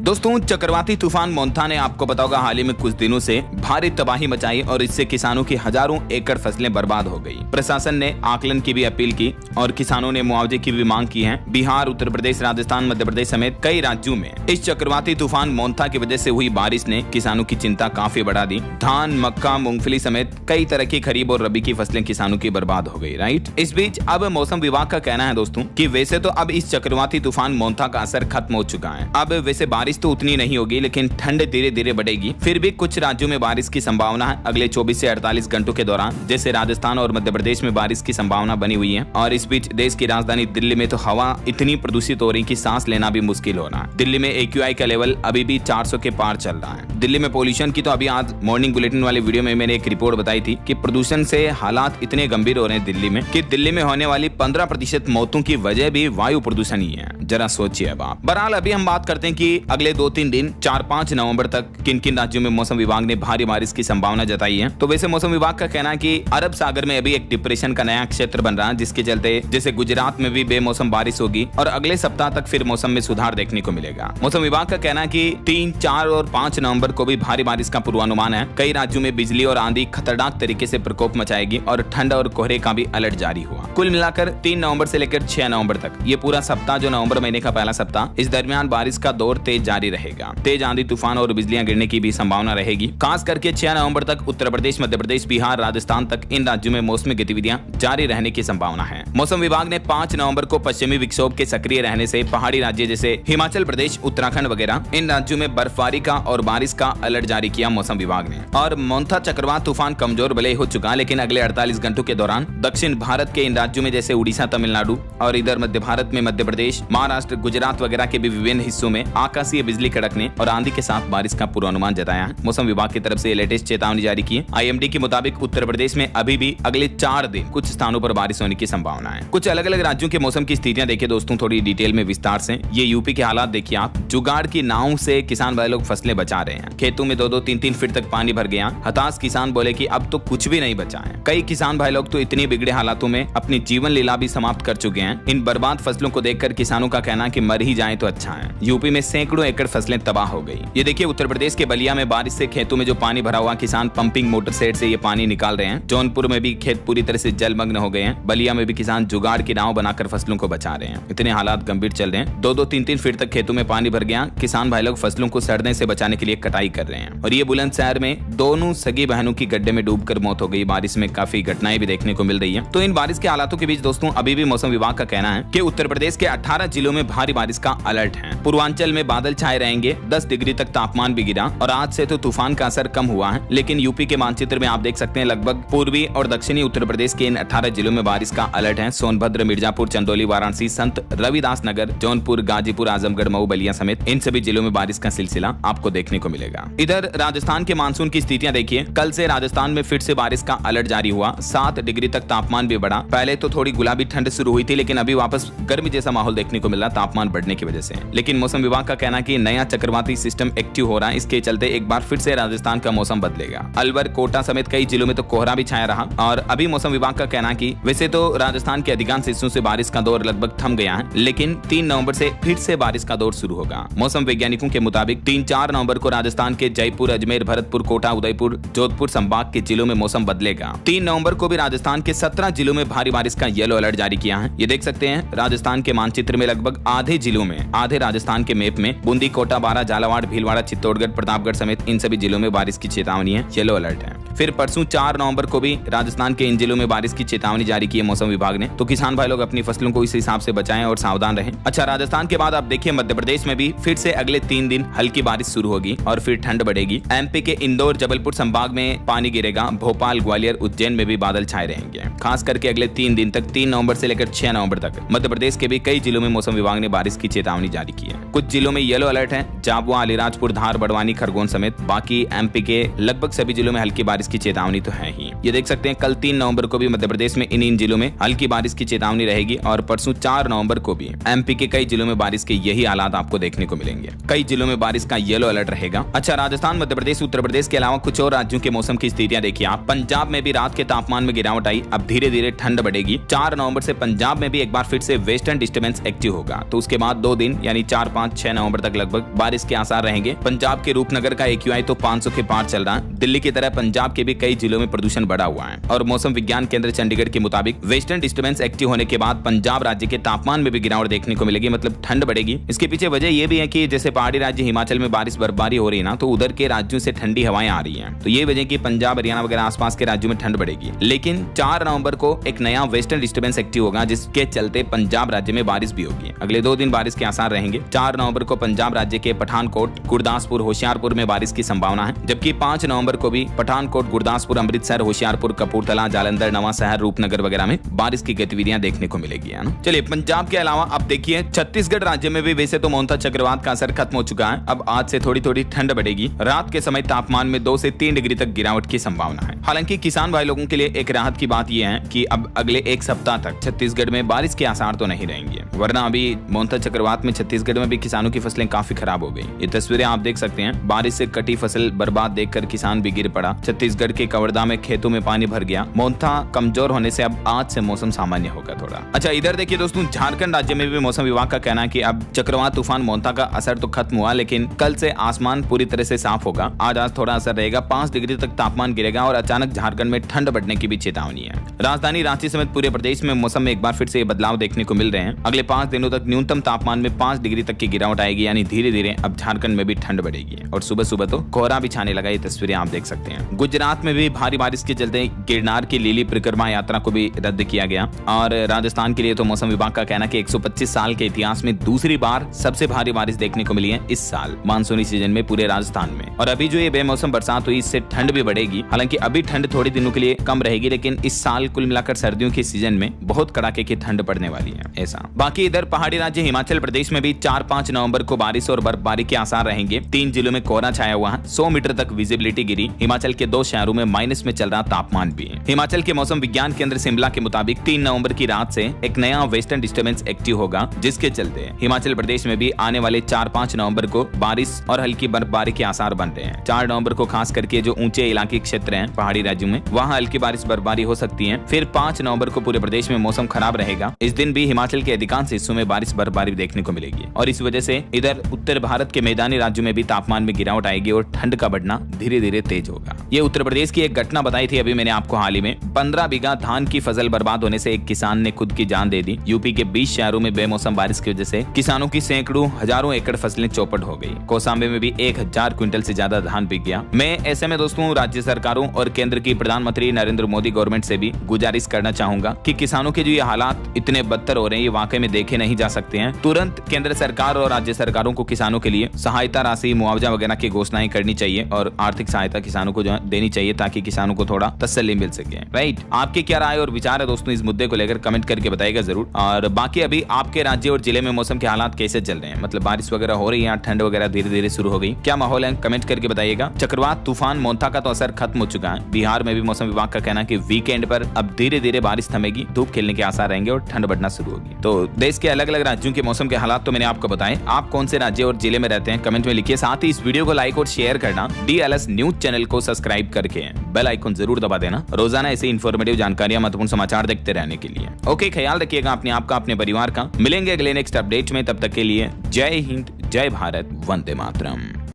दोस्तों, चक्रवाती तूफान मोंथा ने आपको पता होगा हाल ही में कुछ दिनों से भारी तबाही मचाई और इससे किसानों की हजारों एकड़ फसलें बर्बाद हो गई। प्रशासन ने आकलन की भी अपील की और किसानों ने मुआवजे की भी मांग की है। बिहार, उत्तर प्रदेश, राजस्थान, मध्य प्रदेश समेत कई राज्यों में इस चक्रवाती तूफान मोंथा की वजह से हुई बारिश ने किसानों की चिंता काफी बढ़ा दी। धान, मक्का, मूंगफली समेत कई तरह की खरीफ और रबी की फसलें किसानों की बर्बाद हो गई। राइट, इस बीच अब मौसम विभाग का कहना है दोस्तों कि वैसे तो अब इस चक्रवाती तूफान मोंथा का असर खत्म हो चुका है। अब वैसे बारिश तो उतनी नहीं होगी, लेकिन ठंड धीरे धीरे बढ़ेगी। फिर भी कुछ राज्यों में बारिश की संभावना है अगले 24 से 48 घंटों के दौरान, जैसे राजस्थान और मध्य प्रदेश में बारिश की संभावना बनी हुई है। और इस बीच देश की राजधानी दिल्ली में तो हवा इतनी प्रदूषित हो रही कि सांस लेना भी मुश्किल हो रहा है। दिल्ली में AQI का लेवल अभी भी 400 के पार चल रहा है। दिल्ली में पोल्यूशन की तो अभी आज मॉर्निंग बुलेटिन वाले वीडियो में मैंने एक रिपोर्ट बताई थी कि प्रदूषण से हालात इतने गंभीर हो रहे हैं दिल्ली में कि दिल्ली में होने वाली 15% मौतों की वजह भी वायु प्रदूषण ही है। जरा सोचिए अब आप। बहरहाल अभी हम बात करते हैं कि अगले 2-3 दिन 4-5 नवंबर तक किन किन राज्यों में मौसम विभाग ने भारी बारिश की संभावना जताई है। तो वैसे मौसम विभाग का कहना है कि अरब सागर में अभी एक डिप्रेशन का नया क्षेत्र बन रहा है, जिसके चलते जैसे गुजरात में भी बेमौसम बारिश होगी और अगले सप्ताह तक फिर मौसम में सुधार देखने को मिलेगा। मौसम विभाग का कहना है कि 3, 4 और 5 नवंबर को भी भारी बारिश का पूर्वानुमान है। कई राज्यों में बिजली और आंधी खतरनाक तरीके से प्रकोप मचाएगी और ठंड और कोहरे का भी अलर्ट जारी हुआ। कुल मिलाकर 3 नवंबर से लेकर 6 नवंबर तक ये पूरा सप्ताह, जो नवंबर महीने का पहला सप्ताह, इस दरमियान बारिश का दौर तेज जारी रहेगा। तेज आंधी, तूफान और बिजलियां गिरने की भी संभावना रहेगी। खास करके 6 नवंबर तक उत्तर प्रदेश, मध्य प्रदेश, बिहार, राजस्थान तक इन राज्यों में मौसमी गतिविधियां जारी रहने की संभावना है। मौसम विभाग ने 5 नवंबर को पश्चिमी विक्षोभ के सक्रिय रहने से पहाड़ी राज्य जैसे हिमाचल प्रदेश, उत्तराखंड वगैरह इन राज्यों में बर्फबारी का और बारिश का अलर्ट जारी किया मौसम विभाग ने। और मोंथा चक्रवात तूफान कमजोर भले हो चुका, लेकिन अगले 48 घंटों के दौरान दक्षिण भारत के इन राज्यों में जैसे उड़ीसा, तमिलनाडु और इधर मध्य भारत में मध्य प्रदेश, महाराष्ट्र, गुजरात वगैरह के भी विभिन्न हिस्सों में आकाशीय बिजली कड़कने और आंधी के साथ बारिश का पूर्वानुमान जताया है। मौसम विभाग की तरफ से लेटेस्ट चेतावनी जारी की है। IMD के मुताबिक उत्तर प्रदेश में अभी भी अगले 4 दिन कुछ स्थानों पर बारिश होने की संभावना है। कुछ अलग अलग राज्यों के मौसम की स्थितियां देखिए दोस्तों थोड़ी डिटेल में विस्तार से। ये यूपी के हालात देखिए आप। जुगाड़ की नाव से किसान भाई लोग फसलें बचा रहे हैं। खेतों में 2-2, 3-3 फीट तक पानी भर गया। हताश किसान बोले कि अब तो कुछ भी नहीं बचा है। कई किसान भाई लोग तो इतने बिगड़े हालातों में अपनी जीवन लीला भी समाप्त कर चुके हैं। इन बर्बाद फसलों को देखकर किसानों का कहना कि मर ही जाए तो अच्छा है। यूपी में सैकड़ों एकड़ फसलें तबाह हो गई। ये देखिए उत्तर प्रदेश के बलिया में बारिश से खेतों में जो पानी भरा हुआ, किसान पंपिंग मोटर सेट से ये पानी निकाल रहे हैं। जौनपुर में भी खेत पूरी तरह से जलमग्न हो गए हैं। बलिया में भी किसान जुगाड़ की नाव बनाकर फसलों को बचा रहे हैं। इतने हालात गंभीर चल रहे हैं। 2-2, 3-3 फीट तक खेतों में पानी भर गया। किसान भाई लोग फसलों को सड़ने से बचाने के लिए कटाई कर रहे हैं। और ये बुलंदशहर में दोनों सगी बहनों की गड्ढे में डूबकर मौत हो गई। बारिश में काफी घटनाएं भी देखने को मिल रही है। तो इन बारिश के हालातों के बीच दोस्तों अभी भी मौसम विभाग का कहना है कि उत्तर प्रदेश के 18 जिलों में भारी बारिश का अलर्ट है। पूर्वांचल में बादल छाए रहेंगे। 10 डिग्री तक तापमान भी गिरा और आज से तो तूफान का असर कम हुआ है, लेकिन यूपी के मानचित्र में आप देख सकते हैं लगभग पूर्वी और दक्षिणी उत्तर प्रदेश के इन 18 जिलों में बारिश का अलर्ट है। सोनभद्र, मिर्जापुर, चंदौली, वाराणसी, संत रविदास नगर, जौनपुर, गाजीपुर, आजमगढ़, मऊ, बलिया समेत इन सभी जिलों में बारिश का सिलसिला आपको देखने को मिलेगा। इधर राजस्थान के मानसून की स्थितियां देखिए। कल से राजस्थान में फिर से बारिश का अलर्ट जारी हुआ। 7 डिग्री तक तापमान भी बढ़ा। पहले तो थोड़ी गुलाबी ठंड शुरू हुई थी, लेकिन अभी वापस गर्मी जैसा माहौल देखने को मिल रहा तापमान बढ़ने की वजह से। लेकिन मौसम विभाग का कहना कि नया चक्रवाती सिस्टम एक्टिव हो रहा है, इसके चलते एक बार फिर से राजस्थान का मौसम बदलेगा। अलवर, कोटा समेत कई जिलों में तो कोहरा भी छाया रहा। और अभी मौसम विभाग का कहना कि वैसे तो राजस्थान के अधिकांश हिस्सों से बारिश का दौर लगभग थम गया है, लेकिन 3 नवंबर से फिर से बारिश का दौर शुरू होगा। मौसम वैज्ञानिकों के मुताबिक 3-4 नवंबर को राजस्थान के जयपुर, अजमेर, भरतपुर, कोटा, उदयपुर, जोधपुर संभाग के जिलों में मौसम बदलेगा। 3 नवंबर को भी राजस्थान के 17 जिलों में भारी बारिश का येलो अलर्ट जारी किया है। ये देख सकते हैं राजस्थान के मानचित्र में लगभग आधे जिलों में, आधे राजस्थान के मैप में बूंदी, कोटा, बारां, झालावाड़, भीलवाड़ा, चित्तौड़गढ़, प्रतापगढ़ समेत इन सभी जिलों में बारिश की चेतावनी है, येलो अलर्ट है। फिर परसों 4 नवंबर को भी राजस्थान के इन जिलों में बारिश की चेतावनी जारी की है मौसम विभाग ने। तो किसान भाई लोग अपनी फसलों को इस हिसाब से बचाएं और सावधान रहें। अच्छा, राजस्थान के बाद आप देखिए मध्य प्रदेश में भी फिर से अगले 3 दिन हल्की बारिश शुरू होगी और फिर ठंड बढ़ेगी। MP के इंदौर, जबलपुर संभाग में पानी गिरेगा। भोपाल, ग्वालियर, उज्जैन में भी बादल छाए रहेंगे। खास करके अगले 3 दिन तक, 3 नवंबर से लेकर 6 नवंबर तक मध्य प्रदेश के भी कई जिलों में मौसम विभाग ने बारिश की चेतावनी जारी की है। कुछ जिलों में येलो अलर्ट है, झाबुआ, अलीराजपुर, धार, बड़वानी, खरगोन समेत। बाकी MP के लगभग सभी जिलों में हल्की बारिश की चेतावनी तो है ही। ये देख सकते हैं कल 3 नवंबर को भी मध्य प्रदेश में इन जिलों में हल्की बारिश की चेतावनी रहेगी और परसों 4 नवंबर को भी एमपी के कई जिलों में बारिश के यही हालात आपको देखने को मिलेंगे। कई जिलों में बारिश का येलो अलर्ट रहेगा। अच्छा, राजस्थान, मध्य प्रदेश, उत्तर प्रदेश के अलावा कुछ और राज्यों के मौसम की स्थितियां देखिए आप। पंजाब में भी रात के तापमान में गिरावट आई, अब धीरे धीरे ठंड बढ़ेगी। 4 नवंबर से पंजाब में भी एक बार फिर से वेस्टर्न डिस्टर्बेंस एक्टिव होगा, तो उसके बाद 2 दिन यानी 4, 5, 6 नवंबर तक लगभग बारिश के आसार रहेंगे। पंजाब के रूपनगर का AQI तो 500 के पार चल रहा है। दिल्ली की तरह पंजाब के भी कई जिलों में प्रदूषण बढ़ा हुआ है और मौसम विज्ञान केंद्र चंडीगढ़ के मुताबिक वेस्टर्न डिस्टर्बेंस एक्टिव होने के बाद पंजाब राज्य के तापमान में भी गिरावट देखने को मिलेगी, मतलब ठंड बढ़ेगी। इसके पीछे वजह यह भी है कि जैसे पहाड़ी राज्य हिमाचल में बारिश बर्फबारी हो रही है ना, तो उधर के राज्यों से ठंडी हवाएं आ रही हैं, तो ये वजह कि पंजाब, हरियाणा वगैरह आसपास के राज्यों में ठंड बढ़ेगी। लेकिन 4 नवंबर को एक नया वेस्टर्न डिस्टर्बेंस एक्टिव होगा, जिसके चलते पंजाब राज्य में बारिश भी होगी। अगले 2 दिन बारिश के आसार रहेंगे। 4 नवंबर को पंजाब राज्य के पठानकोट, गुरदासपुर, होशियारपुर में बारिश की संभावना है, जबकि 5 नवंबर को भी पठानकोट, गुरदासपुर, अमृतसर, होशियारपुर, कपूरथला, जालंधर, नवा शहर, रूपनगर वगैरह में बारिश की गतिविधियां देखने को मिलेगी, है ना। चलिए, पंजाब के अलावा अब देखिए छत्तीसगढ़ राज्य में भी वैसे तो मोंथा चक्रवात का असर खत्म हो चुका है। अब आज से थोड़ी थोड़ी ठंड बढ़ेगी। रात के समय तापमान में 2 से 3 डिग्री तक गिरावट की संभावना है। हालांकि किसान भाई लोगों के लिए एक राहत की बात यह है कि अब अगले 1 सप्ताह तक छत्तीसगढ़ में बारिश के आसार तो नहीं रहेंगे, वरना अभी मोंथा चक्रवात में छत्तीसगढ़ में भी किसानों की फसलें काफी खराब हो गई। ये तस्वीरें आप देख सकते हैं। बारिश से कटी फसल बर्बाद देखकर किसान भी गिर पड़ा। छत्तीसगढ़ के कवर्धा में खेतों में पानी भर गया। मोंथा कमजोर होने से अब आज से मौसम सामान्य होगा थोड़ा। अच्छा, इधर देखिए दोस्तों, झारखंड राज्य में भी मौसम विभाग का कहना है कि अब चक्रवात तूफान मोंथा का असर तो खत्म हुआ, लेकिन कल से आसमान पूरी तरह से साफ होगा। आज थोड़ा असर रहेगा, 5 डिग्री तक तापमान गिरेगा और अचानक झारखंड में ठंड बढ़ने की भी चेतावनी है। राजधानी रांची समेत पूरे प्रदेश में मौसम में एक बार फिर से बदलाव देखने को मिल रहे हैं। अगले 5 दिनों तक न्यूनतम तापमान में 5 डिग्री तक की गिरावट आएगी, यानी धीरे धीरे अब झारखंड में भी ठंड बढ़ेगी और सुबह सुबह तो कोहरा भी छाने लगा। ये तस्वीरें आप देख सकते हैं। गुजरात में भी भारी बारिश के चलते गिरनार की लीली परिक्रमा यात्रा को भी रद्द किया गया। और राजस्थान के लिए तो मौसम विभाग का कहना है कि 125 साल के इतिहास में दूसरी बार सबसे भारी बारिश देखने को मिली है इस साल मानसूनी सीजन में पूरे राजस्थान में। और अभी जो ये बेमौसम बरसात हुई, इससे ठंड भी बढ़ेगी। हालांकि अभी ठंड थोड़ी दिनों के लिए कम रहेगी, लेकिन इस साल कुल मिलाकर सर्दियों के सीजन में बहुत कड़ाके की ठंड पड़ने वाली है ऐसा। बाकी इधर पहाड़ी राज्य हिमाचल प्रदेश में भी 4-5 नवंबर को बारिश और बर्फबारी के आसार रहेंगे। 3 जिलों में कोहरा छाया हुआ है। 100 मीटर तक विजिबिलिटी गिरी। हिमाचल के 2 शहरों में माइनस में चल रहा तापमान भी है। हिमाचल के मौसम विज्ञान केंद्र शिमला के मुताबिक 3 नवंबर की रात से एक नया वेस्टर्न डिस्टर्बेंस एक्टिव होगा, जिसके चलते हिमाचल प्रदेश में भी आने वाले 4-5 नवंबर को बारिश और हल्की बर्फबारी के आसार बन रहे हैं। 4 नवंबर को खास करके जो ऊंचे इलाके क्षेत्र हैं पहाड़ी राज्यों में, वहां हल्की बारिश बर्फबारी हो सकती है। फिर 5 नवंबर को पूरे प्रदेश में मौसम खराब रहेगा। इस दिन भी हिमाचल के अधिकांश हिस्सों में बारिश बर्फबारी देखने को मिलेगी और इस वजह से इधर उत्तर भारत के मैदानी राज्यों में भी तापमान में गिरावट आएगी और ठंड का बढ़ना धीरे धीरे तेज होगा। ये उत्तर प्रदेश की एक घटना बताई थी अभी मैंने आपको हाल ही में। 15 बीघा धान की फसल बर्बाद होने से एक किसान ने खुद की जान दे दी। यूपी के 20 शहरों में बेमौसम बारिश की वजह से किसानों की सैकड़ों हजारों एकड़ फसलें चौपट हो गई। कौसाम्बे में भी 1000 क्विंटल से ज्यादा धान बिक गया। मैं ऐसे में दोस्तों राज्य सरकारों और केंद्र की प्रधानमंत्री नरेंद्र मोदी गवर्नमेंट से भी गुजारिश करना चाहूंगा कि किसानों के जो ये हालात इतने बदतर हो रहे हैं, ये वाकई में देखे नहीं जा सकते हैं। तुरंत केंद्र सरकार और राज्य सरकारों को किसानों के लिए सहायता राशि, मुआवजा वगैरह की घोषणाएं करनी चाहिए और आर्थिक सहायता किसानों को जो देनी चाहिए, ताकि किसानों को थोड़ा तसल्ली मिल सके। राइट, आपके क्या राय और विचार है दोस्तों इस मुद्दे को लेकर, कमेंट करके बताइएगा जरूर। और बाकी अभी आपके राज्य और जिले में मौसम के हालात कैसे चल रहे हैं, मतलब बारिश वगैरह हो रही है, ठंड वगैरह धीरे धीरे शुरू हो गई, क्या माहौल है, कमेंट करके बताइएगा। चक्रवात तूफान मोंथा का तो असर खत्म हो चुका है। बिहार में भी मौसम विभाग का कहना है कि वीकेंड पर अब धीरे धीरे बारिश थमेगी, धूप खिलने के आसार रहेंगे और ठंड बढ़ना शुरू होगी। तो देश के अलग अलग राज्यों के मौसम के हालात तो मैंने आपको बताए। आप कौन से राज्य और जिले में रहते हैं कमेंट में लिखिए। साथ ही इस वीडियो को लाइक और शेयर करना, DLS न्यूज चैनल को सब्सक्राइब करके बेल आइकन जरूर दबा देना, रोजाना ऐसे इन्फॉर्मेटिव जानकारियां, महत्वपूर्ण समाचार देखते रहने के लिए। ओके, ख्याल रखिएगा अपने आप का, अपने परिवार का। मिलेंगे अगले नेक्स्ट अपडेट में, तब तक के लिए जय हिंद, जय भारत, वंदे मातरम।